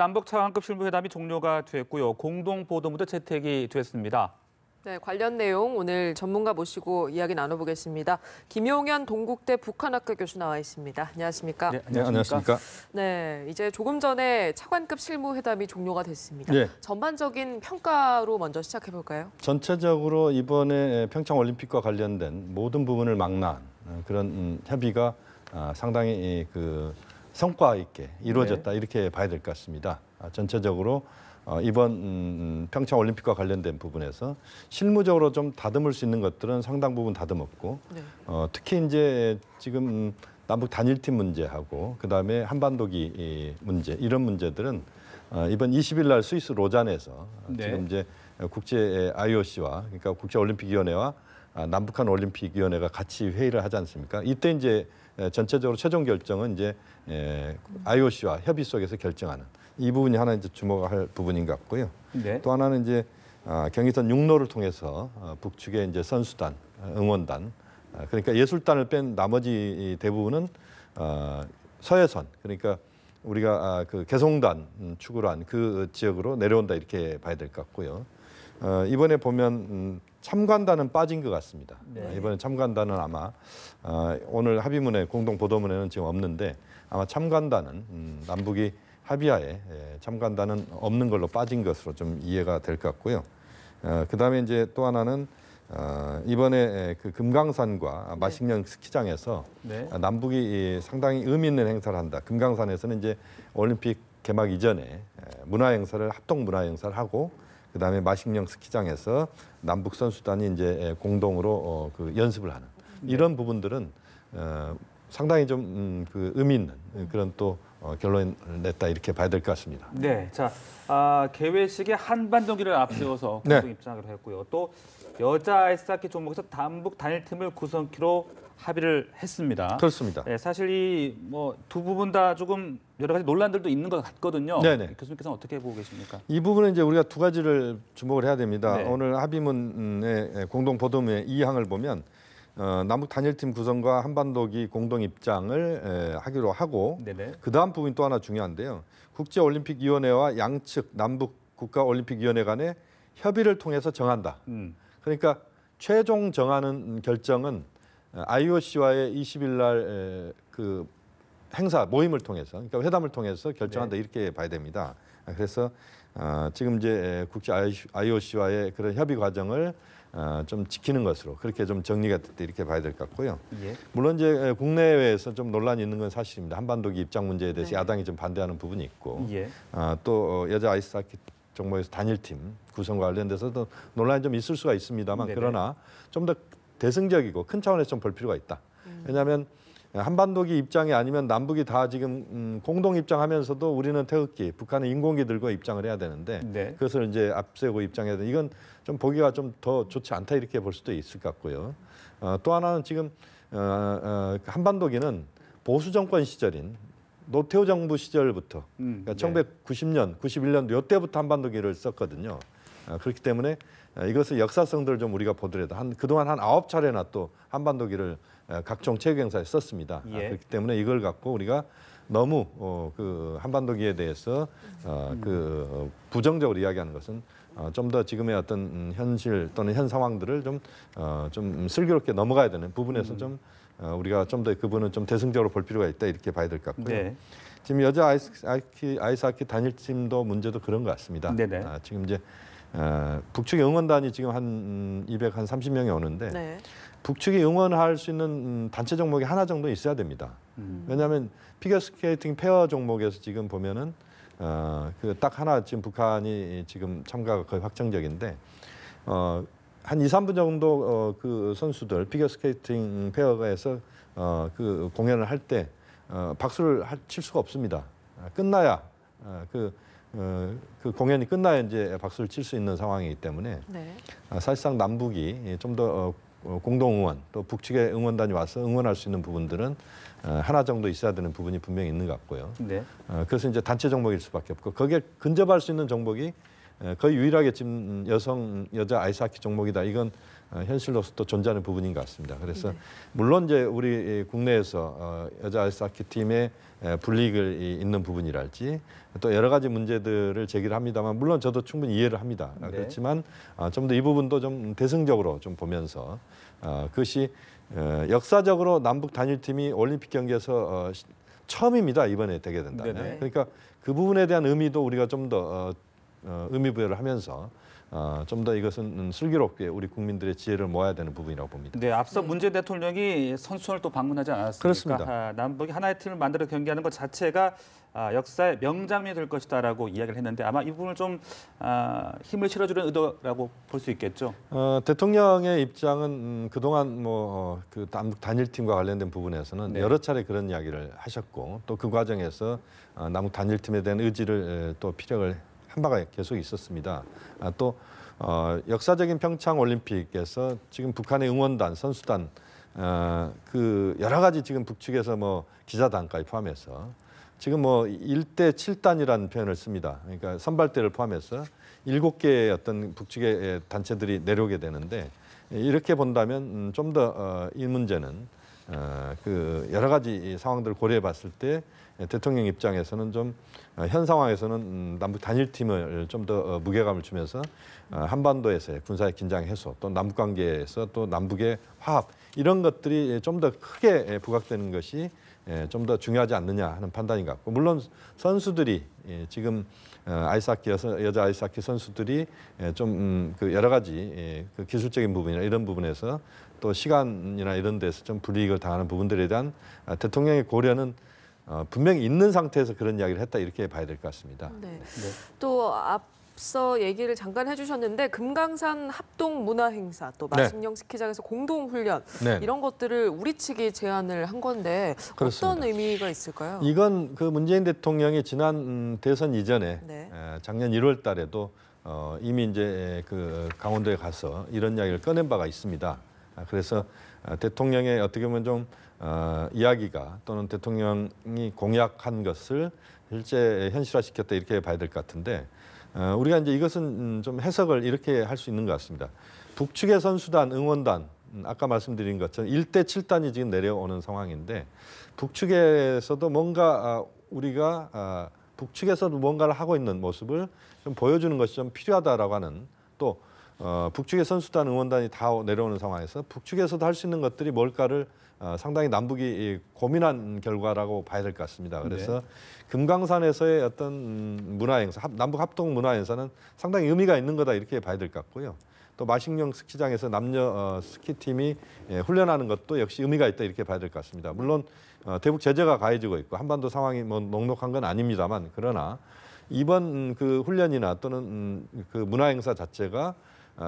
남북 차관급 실무회담이 종료가 됐고요. 공동 보도문도 채택이 됐습니다. 네, 관련 내용 오늘 전문가 모시고 이야기 나눠보겠습니다. 김용현 동국대 북한학과 교수 나와 있습니다. 안녕하십니까? 네, 네, 안녕하십니까? 네, 이제 조금 전에 차관급 실무회담이 종료가 됐습니다. 네. 전반적인 평가로 먼저 시작해 볼까요? 전체적으로 이번에 평창 올림픽과 관련된 모든 부분을 망라한 그런 협의가 상당히 그 성과 있게 이루어졌다 이렇게 봐야 될 것 같습니다. 전체적으로 이번 평창 올림픽과 관련된 부분에서 실무적으로 좀 다듬을 수 있는 것들은 상당 부분 다듬었고 네. 특히 이제 지금 남북 단일팀 문제하고 그다음에 한반도기 문제 이런 문제들은 이번 20일 날 스위스 로잔에서 지금 이제 국제 IOC와 그러니까 국제 올림픽위원회와 남북한 올림픽위원회가 같이 회의를 하지 않습니까? 이때 이제 전체적으로 최종 결정은 이제 IOC와 협의 속에서 결정하는 이 부분이 하나 이제 주목할 부분인 것 같고요. 네. 또 하나는 이제 경의선 6로를 통해서 북측의 이제 선수단, 응원단, 그러니까 예술단을 뺀 나머지 대부분은 서해선, 그러니까 우리가 그 개송단 축으로 한 그 지역으로 내려온다 이렇게 봐야 될 것 같고요. 이번에 보면 참관단은 빠진 것 같습니다. 네. 이번에 참관단은 아마 오늘 합의문에 공동 보도문에는 지금 없는데 아마 참관단은 남북이 합의하에 참관단은 없는 걸로 빠진 것으로 좀 이해가 될 것 같고요. 그다음에 이제 또 하나는 이번에 그 금강산과 마식령 스키장에서 남북이 상당히 의미 있는 행사를 한다. 금강산에서는 이제 올림픽 개막 이전에 문화 행사를 합동 문화 행사를 하고 그다음에 마식령 스키장에서 남북 선수단이 이제 공동으로 그 연습을 하는 이런 부분들은 상당히 좀 그 의미 있는 그런 또 결론을 냈다 이렇게 봐야 될 것 같습니다. 네, 자 개회식에 한반도기를 앞세워서 공동 입장을 했고요. 또 여자 아이스하키 종목에서 남북 단일팀을 구성키로 합의를 했습니다. 그렇습니다. 네, 사실 이 뭐 두 부분 다 조금 여러 가지 논란들도 있는 것 같거든요. 네네. 교수님께서는 어떻게 보고 계십니까? 이 부분은 이제 우리가 두 가지를 주목을 해야 됩니다. 네. 오늘 합의문의 공동 보도문의 2항을 보면 남북 단일팀 구성과 한반도기 공동 입장을 하기로 하고 그 다음 부분이 또 하나 중요한데요. 국제올림픽위원회와 양측 남북 국가올림픽위원회 간의 협의를 통해서 정한다. 그러니까 최종 정하는 결정은 IOC와의 20일 날 그 행사 모임을 통해서 그러니까 회담을 통해서 결정한다 이렇게 봐야 됩니다. 그래서 지금 이제 국제 IOC와의 그런 협의 과정을 좀 지키는 것으로 그렇게 좀 정리가 됐다 이렇게 봐야 될 것 같고요. 물론 이제 국내외에서 좀 논란이 있는 건 사실입니다. 한반도기 입장 문제에 대해서 야당이 좀 반대하는 부분이 있고 또 여자 아이스하키 종목에서 단일팀 구성과 관련돼서도 논란이 좀 있을 수가 있습니다만 그러나 좀 더 대승적이고 큰 차원에서 좀 볼 필요가 있다. 왜냐하면 한반도기 입장이 아니면 남북이 다 지금 공동 입장하면서도 우리는 태극기, 북한은 인공기 들고 입장을 해야 되는데 그것을 이제 앞세우고 입장해야 돼. 이건 좀 보기가 좀 더 좋지 않다 이렇게 볼 수도 있을 것 같고요. 또 하나는 지금 한반도기는 보수 정권 시절인 노태우 정부 시절부터 그러니까 1990년, 91년도 이때부터 한반도기를 썼거든요. 그렇기 때문에 이것의 역사성들을 좀 우리가 보더라도 그동안 한 9차례나 또 한반도기를 각종 체육 행사에 썼습니다. 그렇기 때문에 이걸 갖고 우리가 너무 그 한반도기에 대해서 그 부정적으로 이야기하는 것은 좀 더 지금의 어떤 현실 또는 현 상황들을 좀 슬기롭게 넘어가야 되는 부분에서 좀 우리가 좀 더 그분은 좀 대승적으로 볼 필요가 있다 이렇게 봐야 될 것 같고요. 지금 여자 아이스하키 단일팀도 문제도 그런 것 같습니다. 지금 이제 북측 응원단이 지금 한 230명이 오는데 북측이 응원할 수 있는 단체 종목이 하나 정도 있어야 됩니다. 왜냐하면 피겨스케이팅 페어 종목에서 지금 보면은 그 딱 하나 지금 북한이 지금 참가가 거의 확정적인데 한 2, 3분 정도 그 선수들 피겨스케이팅 페어에서 그 공연을 할 때 박수를 칠 수가 없습니다. 끝나야 그 공연이 끝나야 이제 박수를 칠 수 있는 상황이기 때문에 사실상 남북이 좀 더 공동 응원 또 북측의 응원단이 와서 응원할 수 있는 부분들은 하나 정도 있어야 되는 부분이 분명히 있는 것 같고요. 그래서 이제 단체 종목일 수밖에 없고 거기에 근접할 수 있는 종목이 거의 유일하게 지금 여자 아이스하키 종목이다. 이건 현실로서 또 존재하는 부분인 것 같습니다. 그래서 물론 이제 우리 국내에서 여자 아이스하키 팀의 불이익을 있는 부분이랄지 또 여러 가지 문제들을 제기를 합니다만 물론 저도 충분히 이해를 합니다. 네. 그렇지만 좀 더 이 부분도 좀 대승적으로 좀 보면서 그것이 역사적으로 남북 단일팀이 올림픽 경기에서 처음입니다. 이번에 되게 된다면. 네네. 그러니까 그 부분에 대한 의미도 우리가 좀 더 의미 부여를 하면서 좀 더 이것은 슬기롭게 우리 국민들의 지혜를 모아야 되는 부분이라고 봅니다. 네, 앞서 문재인 대통령이 선수촌을 또 방문하지 않았습니까? 그렇습니다. 남북이 하나의 팀을 만들어 경기하는 것 자체가 역사의 명장면이 될 것이다라고 이야기를 했는데 아마 이 부분을 좀 힘을 실어주는 의도라고 볼 수 있겠죠. 대통령의 입장은 그동안 그 남북 단일팀과 관련된 부분에서는 네. 여러 차례 그런 이야기를 하셨고 또 그 과정에서 남북 단일팀에 대한 의지를 또 피력을 한 바가 계속 있었습니다. 또 역사적인 평창 올림픽에서 지금 북한의 응원단, 선수단 그 여러 가지 지금 북측에서 기자단까지 포함해서 지금 1대 7단이라는 표현을 씁니다. 그러니까 선발대를 포함해서 7개의 어떤 북측의 단체들이 내려오게 되는데 이렇게 본다면 좀 더 이 문제는 그 여러 가지 상황들을 고려해 봤을 때 대통령 입장에서는 좀 현 상황에서는 남북 단일팀을 좀 더 무게감을 주면서 한반도에서의 군사의 긴장 해소 또 남북 관계에서 또 남북의 화합 이런 것들이 좀 더 크게 부각되는 것이 좀 더 중요하지 않느냐 하는 판단인 것 같고 물론 선수들이 지금 아이스하키 여자 아이스하키 선수들이 좀 그 여러 가지 그 기술적인 부분이나 이런 부분에서 또 시간이나 이런 데서 좀 불이익을 당하는 부분들에 대한 대통령의 고려는 분명히 있는 상태에서 그런 이야기를 했다 이렇게 봐야 될 것 같습니다. 네. 또 앞서 얘기를 잠깐 해주셨는데 금강산 합동 문화 행사 또 마식령 스키장에서 공동 훈련 이런 것들을 우리 측이 제안을 한 건데 그렇습니다. 어떤 의미가 있을까요? 이건 그 문재인 대통령이 지난 대선 이전에 작년 1월 달에도 이미 이제 그 강원도에 가서 이런 이야기를 꺼낸 바가 있습니다. 그래서 대통령의 어떻게 보면 좀 이야기가 또는 대통령이 공약한 것을 실제 현실화시켰다 이렇게 봐야 될 것 같은데 우리가 이제 이것은 좀 해석을 이렇게 할 수 있는 것 같습니다. 북측의 선수단, 응원단 아까 말씀드린 것처럼 1대 7단이 지금 내려오는 상황인데 북측에서도 뭔가 우리가 북측에서도 뭔가를 하고 있는 모습을 좀 보여주는 것이 좀 필요하다라고 하는 또 북측의 선수단, 응원단이 다 내려오는 상황에서 북측에서도 할 수 있는 것들이 뭘까를 상당히 남북이 고민한 결과라고 봐야 될 것 같습니다. 그래서 금강산에서의 어떤 문화행사, 남북 합동 문화행사는 상당히 의미가 있는 거다 이렇게 봐야 될 것 같고요. 또 마식령 스키장에서 남녀 스키팀이 훈련하는 것도 역시 의미가 있다 이렇게 봐야 될 것 같습니다. 물론 대북 제재가 가해지고 있고 한반도 상황이 녹록한 건 아닙니다만 그러나 이번 그 훈련이나 또는 그 문화행사 자체가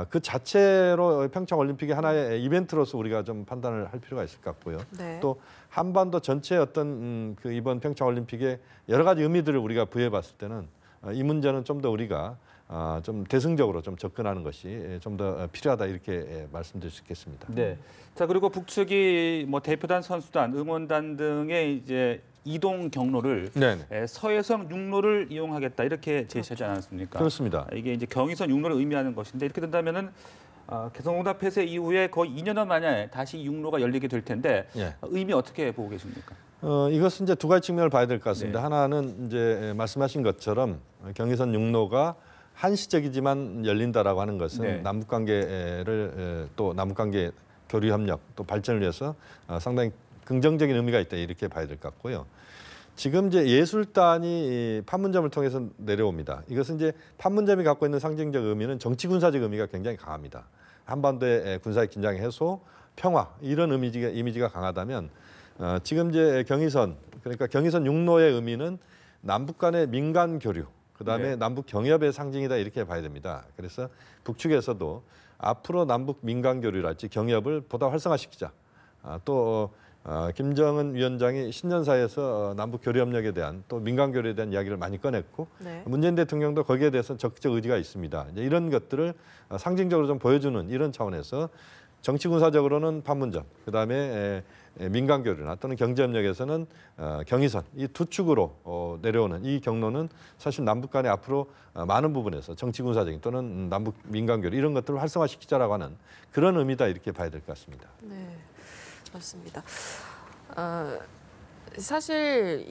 그 자체로 평창 올림픽의 하나의 이벤트로서 우리가 좀 판단을 할 필요가 있을 것 같고요. 또 한반도 전체 어떤 그 이번 평창 올림픽의 여러 가지 의미들을 우리가 부여해봤을 때는 이 문제는 좀 더 우리가 좀 대승적으로 좀 접근하는 것이 좀 더 필요하다 이렇게 말씀드릴 수 있겠습니다. 네. 자 그리고 북측이 대표단, 선수단, 응원단 등의 이제 이동 경로를 서해성 육로를 이용하겠다 이렇게 제시하지 않았습니까? 그렇습니다. 이게 이제 경의선 육로를 의미하는 것인데 이렇게 된다면은 개성공단 폐쇄 이후에 거의 2년여 만에 다시 육로가 열리게 될 텐데 의미 어떻게 보고 계십니까? 이것은 이제 두 가지 측면을 봐야 될 것 같습니다. 하나는 이제 말씀하신 것처럼 경의선 육로가 한시적이지만 열린다라고 하는 것은 남북 관계를 또 남북 관계 교류 협력 또 발전을 위해서 상당히 긍정적인 의미가 있다 이렇게 봐야 될 것 같고요. 지금 이제 예술단이 판문점을 통해서 내려옵니다. 이것은 이제 판문점이 갖고 있는 상징적 의미는 정치 군사적 의미가 굉장히 강합니다. 한반도의 군사의 긴장 해소, 평화 이런 이미지가 강하다면 지금 이제 경의선 그러니까 경의선 육로의 의미는 남북 간의 민간 교류 그다음에 남북 경협의 상징이다 이렇게 봐야 됩니다. 그래서 북측에서도 앞으로 남북 민간 교류랄지 경협을 보다 활성화시키자. 또 김정은 위원장이 신년사에서 남북 교류 협력에 대한 또 민간 교류에 대한 이야기를 많이 꺼냈고 문재인 대통령도 거기에 대해서 적극적 의지가 있습니다. 이제 이런 것들을 상징적으로 좀 보여주는 이런 차원에서 정치 군사적으로는 판문점, 그다음에 민간 교류나 또는 경제 협력에서는 경의선 이 두 축으로 내려오는 이 경로는 사실 남북 간에 앞으로 많은 부분에서 정치 군사적인 또는 남북 민간 교류 이런 것들을 활성화시키자라고 하는 그런 의미다 이렇게 봐야 될 것 같습니다. 네, 맞습니다. 사실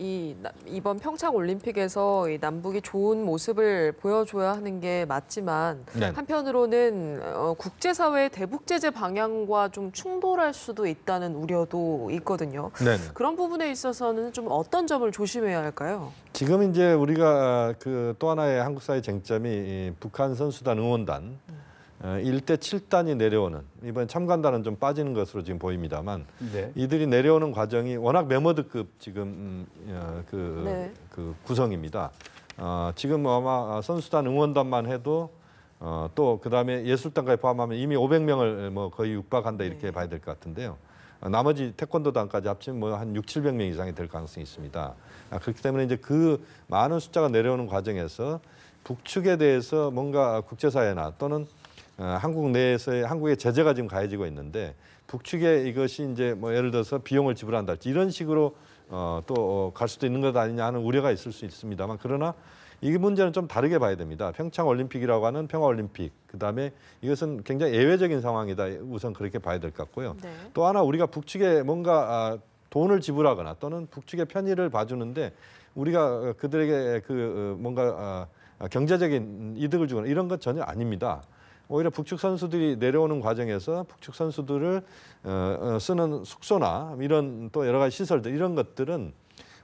이번 평창 올림픽에서 이 남북이 좋은 모습을 보여줘야 하는 게 맞지만 네. 한편으로는 국제사회의 대북 제재 방향과 좀 충돌할 수도 있다는 우려도 있거든요. 네네. 그런 부분에 있어서는 좀 어떤 점을 조심해야 할까요? 지금 이제 우리가 그 또 하나의 한국 사회 쟁점이 이 북한 선수단 응원단 1대 7단이 내려오는 이번 참관단은 좀 빠지는 것으로 지금 보입니다만 네. 이들이 내려오는 과정이 워낙 메머드급 지금 네. 그 구성입니다. 지금 아마 선수단 응원단만 해도 또 그다음에 예술단까지 포함하면 이미 500명을 뭐 거의 육박한다 이렇게 봐야 될 것 같은데요. 나머지 태권도단까지 합치면 뭐 한 700명 이상이 될 가능성이 있습니다. 그렇기 때문에 이제 그 많은 숫자가 내려오는 과정에서 북측에 대해서 뭔가 국제사회나 또는 한국 내에서의 한국의 제재가 지금 가해지고 있는데 북측에 이것이 이제 뭐 예를 들어서 비용을 지불한달지 이런 식으로 또 갈 수도 있는 것 아니냐 하는 우려가 있을 수 있습니다만 그러나 이 문제는 좀 다르게 봐야 됩니다. 평창 올림픽이라고 하는 평화 올림픽 그다음에 이것은 굉장히 예외적인 상황이다. 우선 그렇게 봐야 될 것 같고요. 네. 또 하나 우리가 북측에 뭔가 돈을 지불하거나 또는 북측의 편의를 봐주는데 우리가 그들에게 그 뭔가 경제적인 이득을 주거나 이런 것 전혀 아닙니다. 오히려 북측 선수들이 내려오는 과정에서 북측 선수들을 쓰는 숙소나 이런 또 여러 가지 시설들 이런 것들은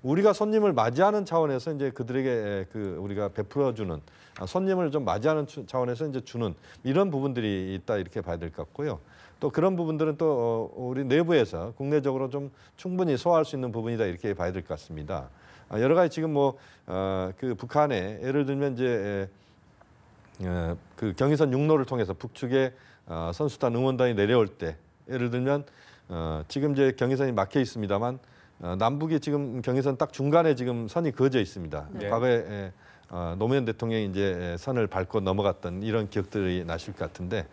우리가 손님을 맞이하는 차원에서 이제 그들에게 그 우리가 베풀어주는 손님을 좀 맞이하는 차원에서 이제 주는 이런 부분들이 있다 이렇게 봐야 될 것 같고요. 또 그런 부분들은 또 우리 내부에서 국내적으로 좀 충분히 소화할 수 있는 부분이다 이렇게 봐야 될 것 같습니다. 여러 가지 지금 뭐 그 북한에 예를 들면 이제 그 경의선 육로를 통해서 북측에 선수단 응원단이 내려올 때 예를 들면 지금 이제 경의선이 막혀 있습니다만 남북이 지금 경의선 딱 중간에 지금 선이 그어져 있습니다. 네. 과거에 노무현 대통령이 이제 선을 밟고 넘어갔던 이런 기억들이 나실 것 같은데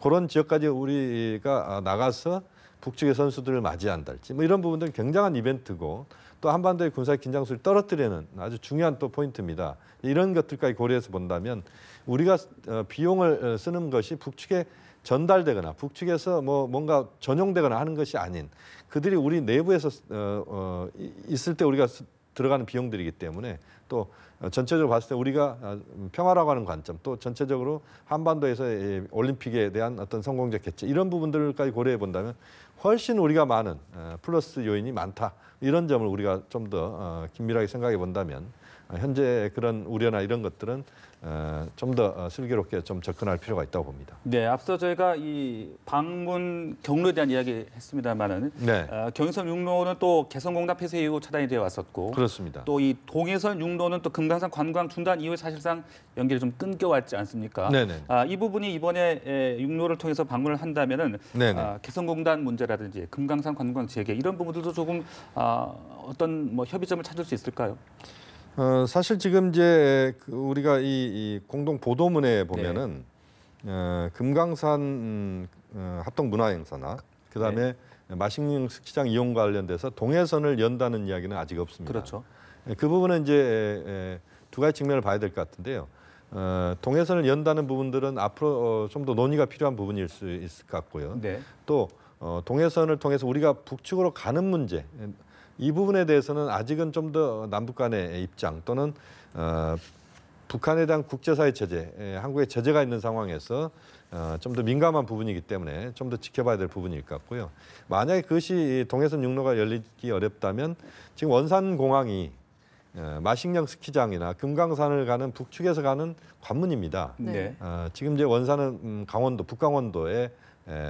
그런 지역까지 우리가 나가서 북측의 선수들을 맞이한달지 뭐 이런 부분들은 굉장한 이벤트고 또 한반도의 군사 긴장수를 떨어뜨리는 아주 중요한 또 포인트입니다. 이런 것들까지 고려해서 본다면 우리가 비용을 쓰는 것이 북측에 전달되거나 북측에서 뭐 뭔가 전용되거나 하는 것이 아닌 그들이 우리 내부에서 있을 때 우리가 들어가는 비용들이기 때문에 또 전체적으로 봤을 때 우리가 평화라고 하는 관점 또 전체적으로 한반도에서의 올림픽에 대한 어떤 성공적 개최 이런 부분들까지 고려해 본다면 훨씬 우리가 많은 플러스 요인이 많다 이런 점을 우리가 좀 더 긴밀하게 생각해 본다면 현재 그런 우려나 이런 것들은 좀 더 슬기롭게 좀 접근할 필요가 있다고 봅니다. 네, 앞서 저희가 이 방문 경로에 대한 이야기 했습니다만은 네. 경의선 육로는 또 개성공단 폐쇄 이후 차단이 되어 왔었고 그렇습니다. 또 이 동해선 육로는 또 금강산 관광 중단 이후에 사실상 연결이 좀 끊겨왔지 않습니까? 네네. 이 부분이 이번에 육로를 통해서 방문을 한다면은 네네. 개성공단 문제라든지 금강산 관광 재개 이런 부분들도 조금 어떤 뭐 협의점을 찾을 수 있을까요? 사실 지금 이제 우리가 이 공동 보도문에 보면은 금강산 합동 문화 행사나 그다음에 마식령 스키장 이용 관련돼서 동해선을 연다는 이야기는 아직 없습니다. 그렇죠. 그 부분은 이제 두 가지 측면을 봐야 될 것 같은데요. 동해선을 연다는 부분들은 앞으로 좀 더 논의가 필요한 부분일 수 있을 것 같고요. 네. 또 동해선을 통해서 우리가 북측으로 가는 문제 이 부분에 대해서는 아직은 좀 더 남북 간의 입장 또는 북한에 대한 국제사회 제재, 한국의 제재가 있는 상황에서 좀 더 민감한 부분이기 때문에 좀 더 지켜봐야 될 부분일 것 같고요. 만약에 그것이 동해선 육로가 열리기 어렵다면 지금 원산공항이 마식령 스키장이나 금강산을 가는 북측에서 가는 관문입니다. 네. 지금 이제 원산은 강원도, 북강원도에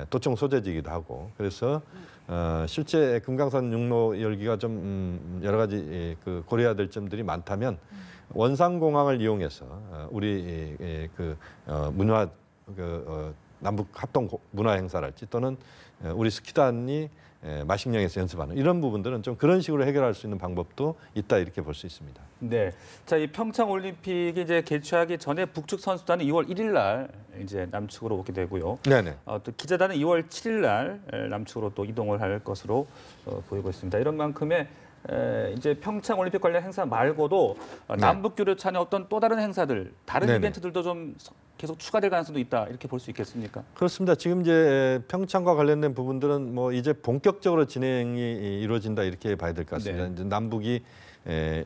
도청 소재지이기도 하고 그래서 실제 금강산 육로 열기가 좀 여러 가지 그 고려해야 될 점들이 많다면 원산공항을 이용해서 우리 그 문화 남북 합동 문화 행사랄지 또는 우리 스키단이 마식령에서 연습하는 이런 부분들은 좀 그런 식으로 해결할 수 있는 방법도 있다 이렇게 볼 수 있습니다. 네, 자, 이 평창 올림픽이 이제 개최하기 전에 북측 선수단은 2월 1일 날 이제 남측으로 오게 되고요. 네네. 또 기자단은 2월 7일 날 남측으로 또 이동을 할 것으로 보이고 있습니다. 이런 만큼의 이제 평창 올림픽 관련 행사 말고도 남북 교류차의 어떤 또 다른 행사들, 다른 네네. 이벤트들도 좀 계속 추가될 가능성도 있다 이렇게 볼 수 있겠습니까? 그렇습니다. 지금 이제 평창과 관련된 부분들은 뭐 이제 본격적으로 진행이 이루어진다 이렇게 봐야 될 것 같습니다. 네. 이제 남북이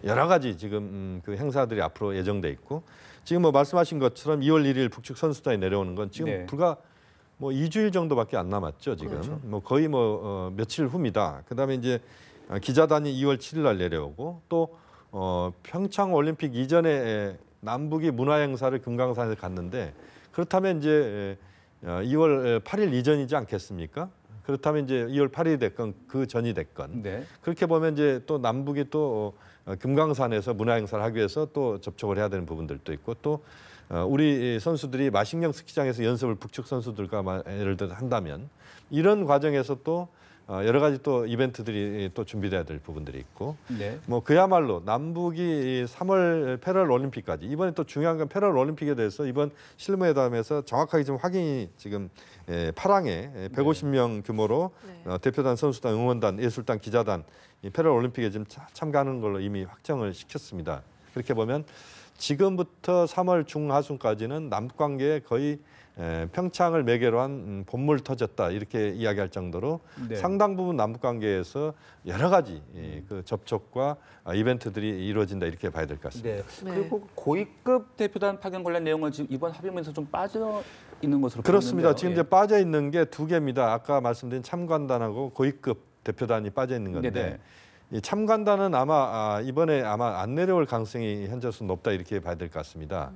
여러 가지 지금 그 행사들이 앞으로 예정돼 있고 지금 뭐 말씀하신 것처럼 2월 1일 북측 선수단이 내려오는 건 지금 네. 불과 뭐 2주일 정도밖에 안 남았죠. 지금 그렇죠. 뭐 거의 뭐 며칠 후입니다. 그다음에 이제 기자단이 2월 7일 날 내려오고 또 평창 올림픽 이전에 남북이 문화 행사를 금강산에서 갔는데 그렇다면 이제 2월 8일 이전이지 않겠습니까? 그렇다면 이제 2월 8일이 됐건 그 전이 됐건 네. 그렇게 보면 이제 또 남북이 또 금강산에서 문화 행사를 하기 위해서 또 접촉을 해야 되는 부분들도 있고 또 우리 선수들이 마식령 스키장에서 연습을 북측 선수들과 예를 들어 한다면 이런 과정에서 또 여러 가지 또 이벤트들이 또 준비돼야 될 부분들이 있고 네. 뭐 그야말로 남북이 3월 패럴 올림픽까지 이번에 또 중요한 건 패럴 올림픽에 대해서 이번 실무회담에서 정확하게 지금 확인이 지금 파랑에 150명 규모로 네. 대표단, 선수단, 응원단, 예술단, 기자단 이 패럴 올림픽에 지금 참가하는 걸로 이미 확정을 시켰습니다. 그렇게 보면 지금부터 3월 중하순까지는 남북 관계에 거의 평창을 매개로 한 본물 터졌다 이렇게 이야기할 정도로 네. 상당 부분 남북 관계에서 여러 가지 그 접촉과 이벤트들이 이루어진다 이렇게 봐야 될 것 같습니다. 네. 그리고 고위급 대표단 파견 관련 내용은 지금 이번 합의문에서 좀 빠져 있는 것으로 그렇습니다. 보이는데요. 지금 예. 이제 빠져 있는 게 두 개입니다. 아까 말씀드린 참관단하고 고위급 대표단이 빠져 있는 건데 네네. 이 참관단은 아마 이번에 아마 안 내려올 가능성이 현재로서 높다 이렇게 봐야 될 것 같습니다.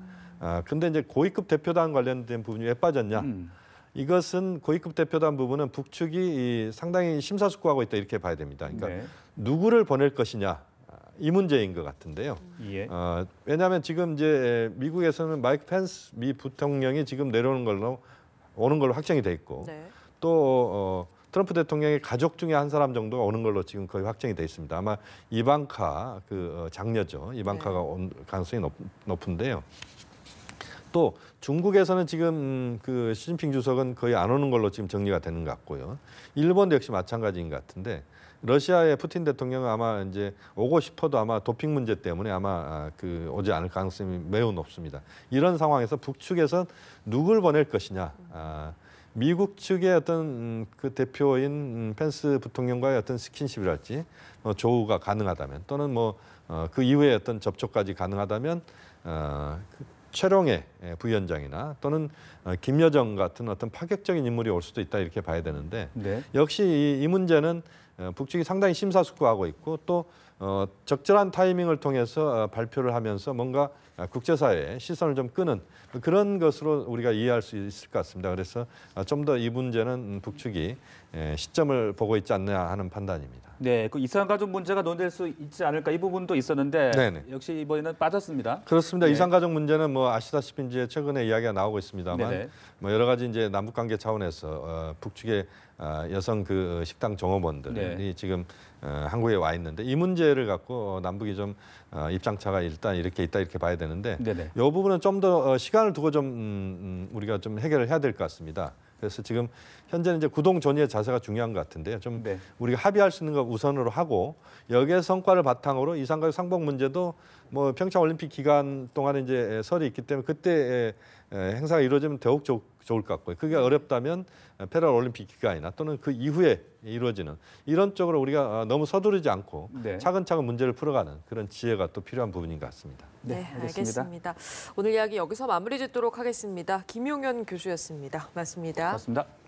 근데 이제 고위급 대표단 관련된 부분이 왜 빠졌냐? 이것은 고위급 대표단 부분은 북측이 상당히 심사숙고하고 있다 이렇게 봐야 됩니다. 그러니까 네. 누구를 보낼 것이냐 이 문제인 것 같은데요. 예. 왜냐하면 지금 이제 미국에서는 마이크 펜스 미 부통령이 지금 내려오는 걸로 오는 걸로 확정이 돼 있고 네. 또 트럼프 대통령의 가족 중에 한 사람 정도가 오는 걸로 지금 거의 확정이 돼 있습니다. 아마 이방카 그 장녀죠. 이방카가 온 가능성이 높은데요. 또 중국에서는 지금 그 시진핑 주석은 거의 안 오는 걸로 지금 정리가 되는 것 같고요. 일본도 역시 마찬가지인 것 같은데 러시아의 푸틴 대통령은 아마 이제 오고 싶어도 아마 도핑 문제 때문에 아마 그 오지 않을 가능성이 매우 높습니다. 이런 상황에서 북측에서 누굴 보낼 것이냐. 미국 측의 어떤 그 대표인 펜스 부통령과의 어떤 스킨십이랄지 조우가 가능하다면 또는 뭐 그 이후에 어떤 접촉까지 가능하다면 최룡해 부위원장이나 또는 김여정 같은 어떤 파격적인 인물이 올 수도 있다 이렇게 봐야 되는데 네. 역시 이 문제는 북측이 상당히 심사숙고하고 있고 또 적절한 타이밍을 통해서 발표를 하면서 뭔가 국제사회의 시선을 좀 끄는 그런 것으로 우리가 이해할 수 있을 것 같습니다. 그래서 좀 더 이 문제는 북측이 시점을 보고 있지 않나 하는 판단입니다. 네, 그 이산가족 문제가 논될 수 있지 않을까 이 부분도 있었는데 네네. 역시 이번에는 빠졌습니다. 그렇습니다. 네. 이산가족 문제는 뭐 아시다시피 이제 최근에 이야기가 나오고 있습니다만 네네. 뭐 여러 가지 이제 남북 관계 차원에서 북측의 여성 그 식당 종업원들이 네. 지금 한국에 와 있는데 이 문제를 갖고 남북이 좀 입장차가 일단 이렇게 있다 이렇게 봐야 되는데 네네. 이 부분은 좀 더 시간을 두고 좀 우리가 좀 해결을 해야 될 것 같습니다. 그래서 지금 현재는 이제 구동존의의 자세가 중요한 것 같은데요. 좀 네. 우리가 합의할 수 있는 거 우선으로 하고 여기에 성과를 바탕으로 이산가족 상봉 문제도 뭐 평창 올림픽 기간 동안에 이제 설이 있기 때문에 그때 행사가 이루어지면 더욱 좋을 것 같고요. 그게 어렵다면 패럴 올림픽 기간이나 또는 그 이후에 이루어지는 이런 쪽으로 우리가 너무 서두르지 않고 네. 차근차근 문제를 풀어가는 그런 지혜가 또 필요한 부분인 것 같습니다. 네, 알겠습니다. 오늘 이야기 여기서 마무리 짓도록 하겠습니다. 김용현 교수였습니다. 고맙습니다. 고맙습니다.